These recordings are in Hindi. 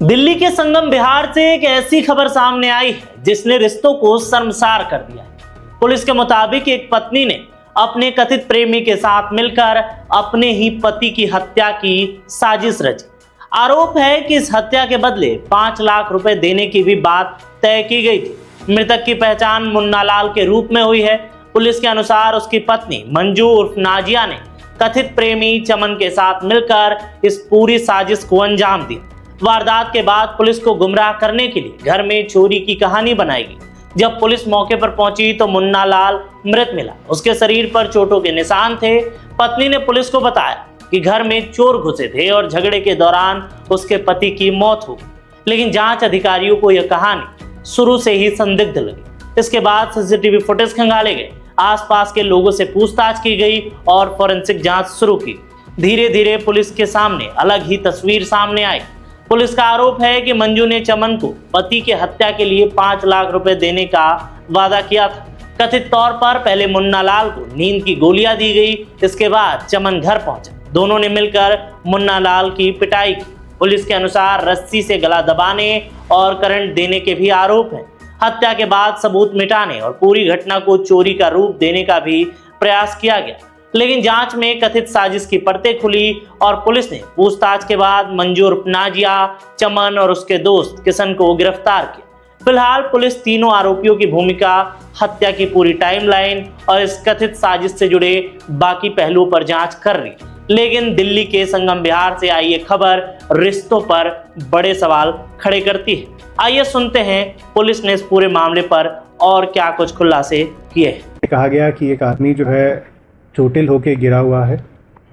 दिल्ली के संगम विहार से एक ऐसी खबर सामने आई है जिसने रिश्तों को शर्मसार कर दिया है। पुलिस के मुताबिक एक पत्नी ने अपने कथित प्रेमी के साथ मिलकर अपने ही पति की हत्या की साजिश रची। आरोप है कि इस हत्या के बदले 5 लाख रुपए देने की भी बात तय की गई थी। मृतक की पहचान मुन्ना लाल के रूप में हुई है। पुलिस के अनुसार उसकी पत्नी मंजू उर्फ नाजिया ने कथित प्रेमी चमन के साथ मिलकर इस पूरी साजिश को अंजाम दिया। वारदात के बाद पुलिस को गुमराह करने के लिए घर में चोरी की कहानी बनाएगी। जब पुलिस मौके पर पहुंची तो मुन्ना लाल मृत मिला। उसके शरीर पर चोटों के निशान थे। पत्नी ने पुलिस को बताया कि घर में चोर घुसे थे और झगड़े के दौरान उसके पति की मौत हो गई। लेकिन जांच अधिकारियों को यह कहानी शुरू से ही संदिग्ध लगी। इसके बाद सीसीटीवी फुटेज खंगाले गए, आसपास के लोगों से पूछताछ की गई और फोरेंसिक जांच शुरू की। धीरे धीरे पुलिस के सामने अलग ही तस्वीर सामने आई। पुलिस का आरोप है कि मंजू ने चमन को पति की हत्या के लिए 5 लाख रुपए देने का वादा किया था। कथित तौर पर पहले मुन्ना लाल को नींद की गोलियां दी गई। इसके बाद चमन घर पहुंचा। दोनों ने मिलकर मुन्ना लाल की पिटाई की। पुलिस के अनुसार रस्सी से गला दबाने और करंट देने के भी आरोप हैं। हत्या के बाद सबूत मिटाने और पूरी घटना को चोरी का रूप देने का भी प्रयास किया गया, लेकिन जांच में कथित साजिश की परतें खुली और पुलिस ने पूछताछ के बाद मंजू उर्फ नाजिया, चमन और उसके दोस्त किशन को गिरफ्तार किया। फिलहाल पुलिस तीनों आरोपियों की भूमिका, हत्या की पूरी टाइमलाइन और इस कथित साजिश से जुड़े बाकी पहलुओं पर जांच कर रही है। लेकिन दिल्ली के संगम विहार से आई ये खबर रिश्तों पर बड़े सवाल खड़े करती है। आइए सुनते हैं पुलिस ने इस पूरे मामले पर और क्या कुछ खुलासे किए हैं। कहा गया कि एक आदमी जो है चोटिल होकर गिरा हुआ है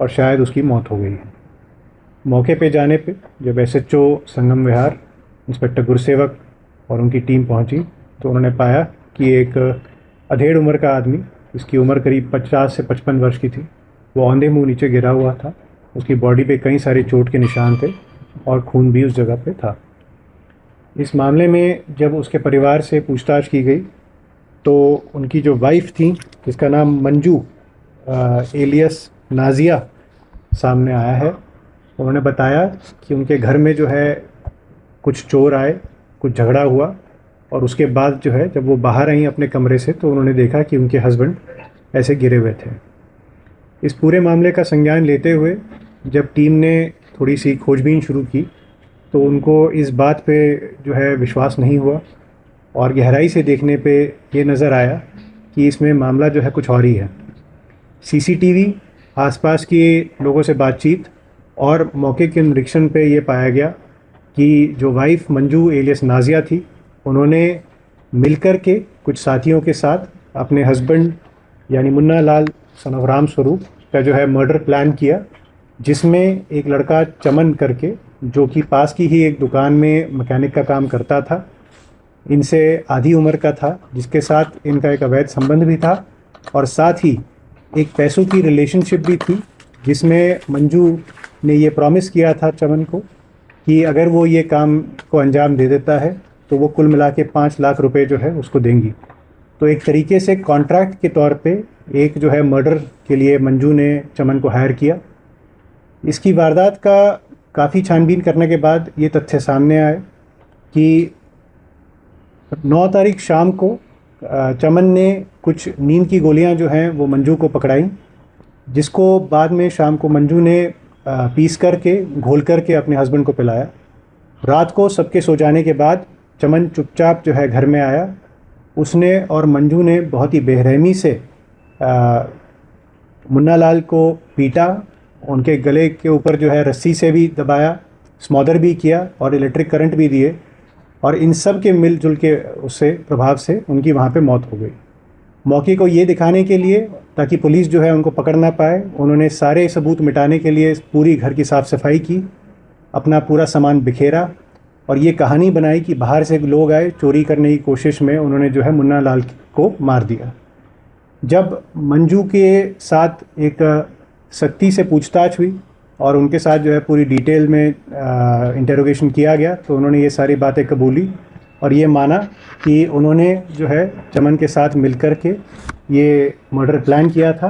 और शायद उसकी मौत हो गई है। मौके पे जाने पे जब एसएचओ संगम विहार इंस्पेक्टर गुरसेवक और उनकी टीम पहुंची तो उन्होंने पाया कि एक अधेड़ उम्र का आदमी, इसकी उम्र करीब 50 से 55 वर्ष की थी, वो औंधे मुंह नीचे गिरा हुआ था। उसकी बॉडी पे कई सारे चोट के निशान थे और खून भी उस जगह पे था। इस मामले में जब उसके परिवार से पूछताछ की गई तो उनकी जो वाइफ थी, जिसका नाम मंजू एलियस नाजिया सामने आया है, उन्होंने बताया कि उनके घर में जो है कुछ चोर आए, कुछ झगड़ा हुआ और उसके बाद जो है जब वो बाहर आई अपने कमरे से तो उन्होंने देखा कि उनके हस्बैंड ऐसे गिरे हुए थे। इस पूरे मामले का संज्ञान लेते हुए जब टीम ने थोड़ी सी खोजबीन शुरू की तो उनको इस बात पे जो है विश्वास नहीं हुआ और गहराई से देखने पे ये नज़र आया कि इसमें मामला जो है कुछ और ही है। सीसीटीवी, आसपास के लोगों से बातचीत और मौके के निरीक्षण पे ये पाया गया कि जो वाइफ मंजू एलियस नाजिया थी, उन्होंने मिलकर के कुछ साथियों के साथ अपने हस्बैंड यानी मुन्ना लाल सन ऑफ राम स्वरूप का जो है मर्डर प्लान किया, जिसमें एक लड़का चमन करके जो कि पास की ही एक दुकान में मैकेनिक का काम करता था, इनसे आधी उम्र का था, जिसके साथ इनका एक अवैध संबंध भी था और साथ ही एक पैसों की रिलेशनशिप भी थी, जिसमें मंजू ने ये प्रॉमिस किया था चमन को कि अगर वो ये काम को अंजाम दे देता है तो वो कुल मिला के 5 लाख रुपए जो है उसको देंगी। तो एक तरीके से कॉन्ट्रैक्ट के तौर पे एक जो है मर्डर के लिए मंजू ने चमन को हायर किया। इसकी वारदात का काफ़ी छानबीन करने के बाद ये तथ्य सामने आए कि 9 तारीख शाम को चमन ने कुछ नींद की गोलियां जो हैं वो मंजू को पकड़ाई, जिसको बाद में शाम को मंजू ने पीस करके घोल करके अपने हस्बैंड को पिलाया। रात को सबके सो जाने के बाद चमन चुपचाप जो है घर में आया। उसने और मंजू ने बहुत ही बेरहमी से मुन्ना लाल को पीटा, उनके गले के ऊपर जो है रस्सी से भी दबाया, स्मॉदर भी किया और इलेक्ट्रिक करंट भी दिए और इन सब के मिलजुल के उससे प्रभाव से उनकी वहाँ पे मौत हो गई। मौके को ये दिखाने के लिए ताकि पुलिस जो है उनको पकड़ ना पाए, उन्होंने सारे सबूत मिटाने के लिए पूरी घर की साफ़ सफाई की, अपना पूरा सामान बिखेरा और ये कहानी बनाई कि बाहर से लोग आए चोरी करने की कोशिश में उन्होंने जो है मुन्ना लाल को मार दिया। जब मंजू के साथ एक सख्ती से पूछताछ हुई और उनके साथ जो है पूरी डिटेल में इंटरोगेशन किया गया तो उन्होंने ये सारी बातें कबूली और ये माना कि उन्होंने जो है चमन के साथ मिलकर के ये मर्डर प्लान किया था।